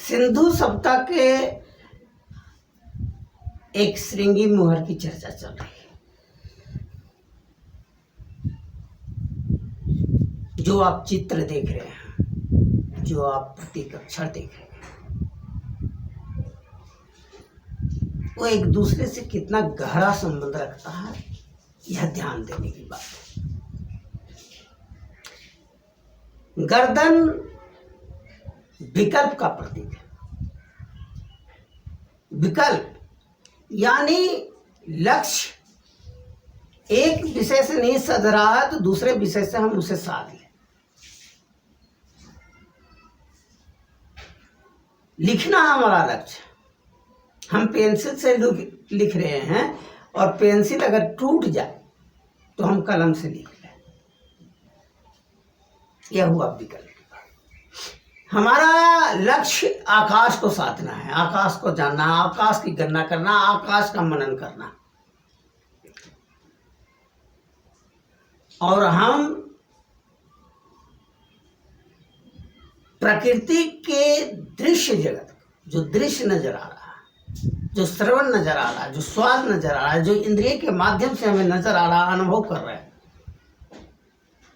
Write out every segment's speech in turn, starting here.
सिंधु सभ्यता के एक श्रृंगी मुहर की चर्चा चल रही है। जो आप चित्र देख रहे हैं, जो आप प्रतीक अक्षर देख रहे हैं, वो एक दूसरे से कितना गहरा संबंध रखता है, यह ध्यान देने की बात है। गर्दन विकल्प का प्रतीक है। विकल्प यानी लक्ष्य एक विषय से नहीं सध रहा है तो दूसरे विषय से हम उसे साध लें। लिखना हमारा लक्ष्य, हम पेंसिल से लिख रहे हैं और पेंसिल अगर टूट जाए तो हम कलम से लिख लें, यह हुआ विकल्प। हमारा लक्ष्य आकाश को साधना है, आकाश को जानना, आकाश की गणना करना, आकाश का मनन करना, और हम प्रकृति के दृश्य जगत, जो दृश्य नजर आ रहा है, जो श्रवण नजर आ रहा है, जो स्वाद नजर आ रहा है, जो इंद्रिय के माध्यम से हमें नजर आ रहा है, अनुभव कर रहे हैं,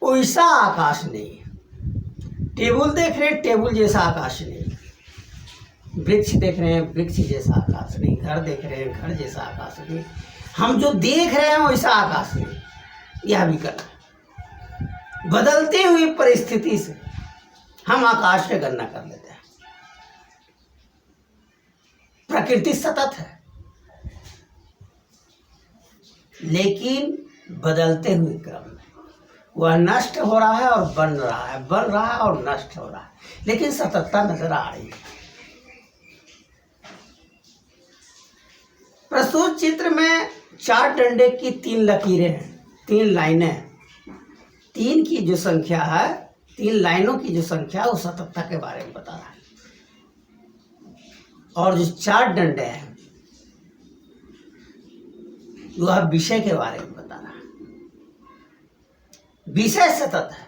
वैसा आकाश नहीं है। टेबल देख रहे हैं, टेबल जैसा आकाश नहीं। वृक्ष देख रहे हैं, वृक्ष जैसा आकाश नहीं। घर देख रहे हैं, घर जैसा आकाश नहीं। हम जो देख रहे हैं वैसा आकाश नहीं। यह विकल्प है। बदलती हुई परिस्थिति से हम आकाश की गणना कर लेते हैं। प्रकृति सतत है, लेकिन बदलते हुए क्रम में वह नष्ट हो रहा है और बन रहा है, बन रहा है और नष्ट हो रहा है, लेकिन सततता नजर आ रही है। प्रस्तुत चित्र में 4 डंडे की 3 लकीरें हैं, 3 लाइनें हैं। 3 की जो संख्या है, 3 लाइनों की जो संख्या है, वो सततता के बारे में बता रहा है। और जो 4 डंडे हैं वह विषय के बारे में बता रहा है। विषय सतत है,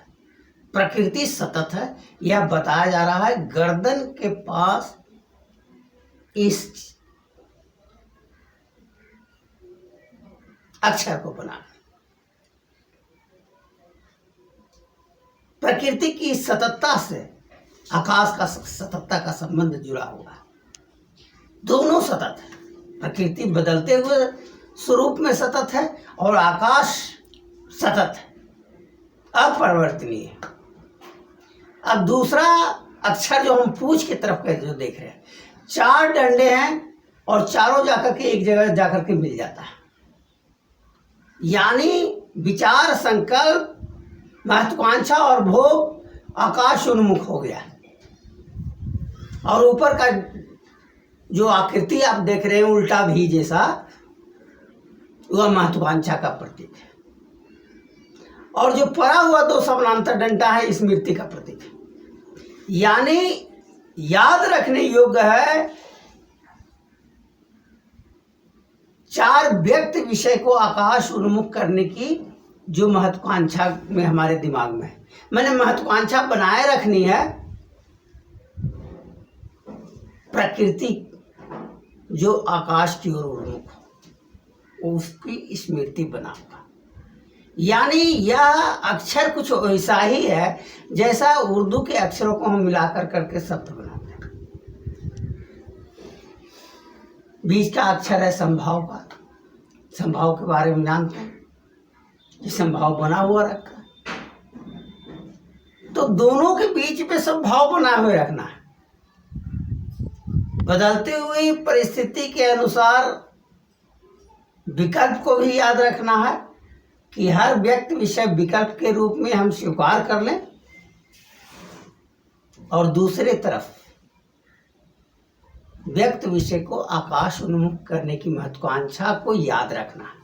प्रकृति सतत है, यह बताया जा रहा है। गर्दन के पास इस अक्षर को बनाना, प्रकृति की सततता से आकाश का सततता का संबंध जुड़ा हुआ है। दोनों सतत है, प्रकृति बदलते हुए स्वरूप में सतत है और आकाश सतत है, अपरिवर्तनीय है। अब दूसरा अक्षर जो हम पूंछ की तरफ के जो देख रहे हैं, 4 डंडे हैं और चारों जाकर के एक जगह जाकर के मिल जाता है, यानी विचार, संकल्प, महत्वाकांक्षा और भोग आकाश उन्मुख हो गया। और ऊपर का जो आकृति आप देख रहे हैं उल्टा भी जैसा, वह महत्वाकांक्षा का प्रतीक है। और जो पड़ा हुआ 2 समानांतर डंडा है, स्मृति का प्रतीक है, यानी याद रखने योग्य है। 4 व्यक्त विषय को आकाश उन्मुख करने की जो महत्वाकांक्षा में हमारे दिमाग में है, मैंने महत्वाकांक्षा बनाए रखनी है। प्रकृति जो आकाश की ओर उन्मुख हो, उसकी स्मृति बनाऊंगा। यानी यह अक्षर कुछ वैसा ही है जैसा उर्दू के अक्षरों को हम मिलाकर करके शब्द बनाते हैं। बीच का अक्षर है संभाव का, संभाव के बारे में जानते हैं कि संभाव बना हुआ रखा है, तो दोनों के बीच में संभाव बना हुए रखना है। बदलती हुई परिस्थिति के अनुसार विकल्प को भी याद रखना है कि हर व्यक्त विषय विकल्प के रूप में हम स्वीकार कर लें, और दूसरे तरफ व्यक्त विषय को आकाश उन्मुख करने की महत्वाकांक्षा को याद रखना है।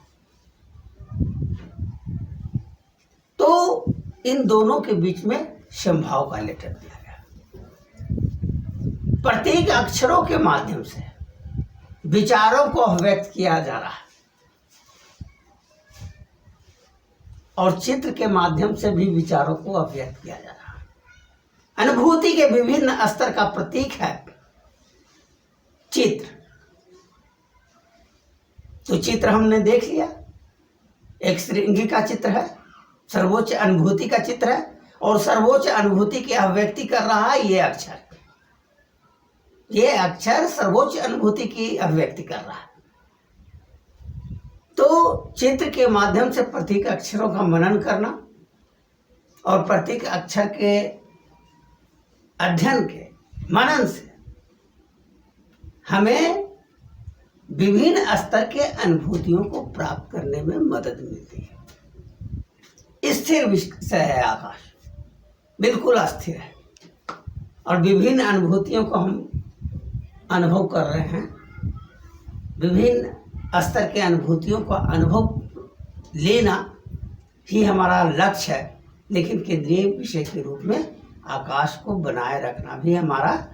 तो इन दोनों के बीच में संभाव का लेटर दिया गया। प्रतीक अक्षरों के माध्यम से विचारों को अभिव्यक्त किया जा रहा है, और चित्र के माध्यम से भी विचारों को अभिव्यक्त किया जा रहा है। अनुभूति के विभिन्न स्तर का प्रतीक है चित्र। तो चित्र हमने देख लिया, एक श्रृंगी का चित्र है, सर्वोच्च अनुभूति का चित्र है, और सर्वोच्च अनुभूति की अभिव्यक्ति कर रहा है ये अक्षर। ये अक्षर सर्वोच्च अनुभूति की अभिव्यक्ति कर रहा है। तो चित्र के माध्यम से प्रतीक अक्षरों का मनन करना और प्रतीक अक्षर के अध्ययन के मनन से हमें विभिन्न स्तर के अनुभूतियों को प्राप्त करने में मदद मिलती है। स्थिर विषय है आकाश, बिल्कुल अस्थिर है, और विभिन्न अनुभूतियों को हम अनुभव कर रहे हैं। विभिन्न स्तर के अनुभूतियों का अनुभव लेना ही हमारा लक्ष्य है, लेकिन केंद्रीय विषय के रूप में आकाश को बनाए रखना भी हमारा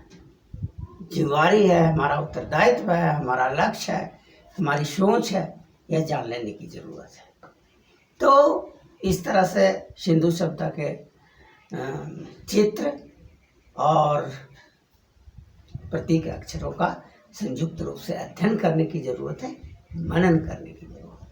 जिम्मेवारी है, हमारा उत्तरदायित्व है, हमारा लक्ष्य है, हमारी सोच है। यह जान लेने की जरूरत है। तो इस तरह से सिंधु सभ्यता के चित्र और प्रतीक अक्षरों का संयुक्त रूप से अध्ययन करने की जरूरत है, मनन करने की जरूरत है।